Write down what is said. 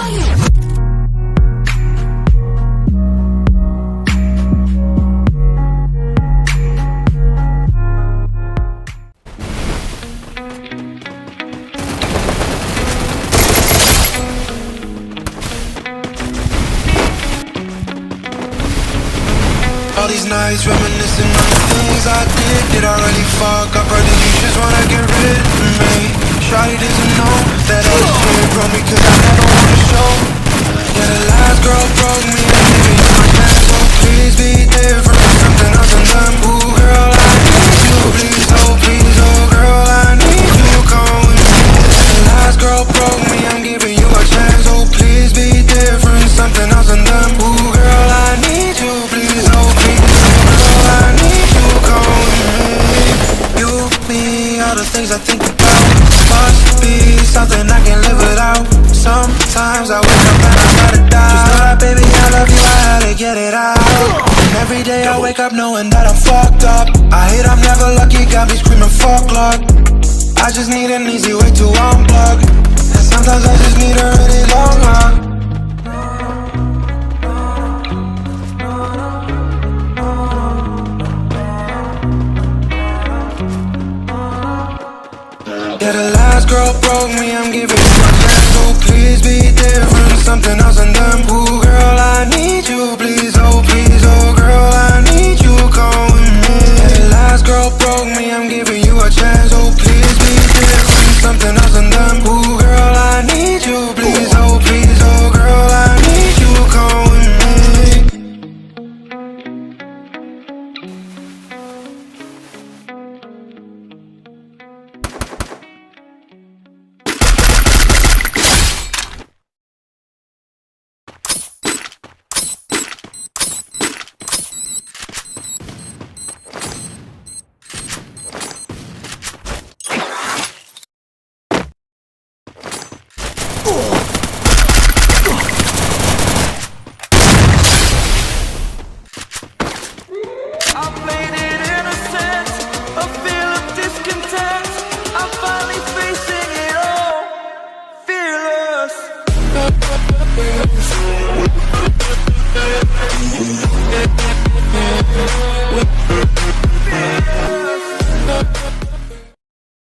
All these nights reminiscing on the things I did I really fuck up, or did you just wanna get rid of me? Shawty doesn't know that all this shit broke me, cause I never wanna show. Yeah, the last girl broke me, I'm giving you my chance, so please be different, something else than them. Ooh, girl, I need you, please, oh girl, I need you, come with me. The last girl broke me, I'm giving you a chance, so please be different, something else than them. Ooh, girl, I need you, please, oh girl, I need you, come with me. You, me, all the things I think about must be something I can't live without. Sometimes I wake up and I gotta die. Just know that, baby, I love you, I had to get it out. And every day I wake up knowing that I'm fucked up. I hate I'm never lucky, got me screaming fuck luck. I just need an easy way to unplug, and sometimes I just need a really long hug. Yeah, the last girl broke me, I'm giving you my chance, so please be different, something else than them. Ooh, girl, I need you, please, oh girl, I need you, come with me. Yeah, the last girl broke me, I'm giving you a chance, so please be different, something else than them. Ooh, girl, I need you, please, oh girl, I need you, come with me. I'm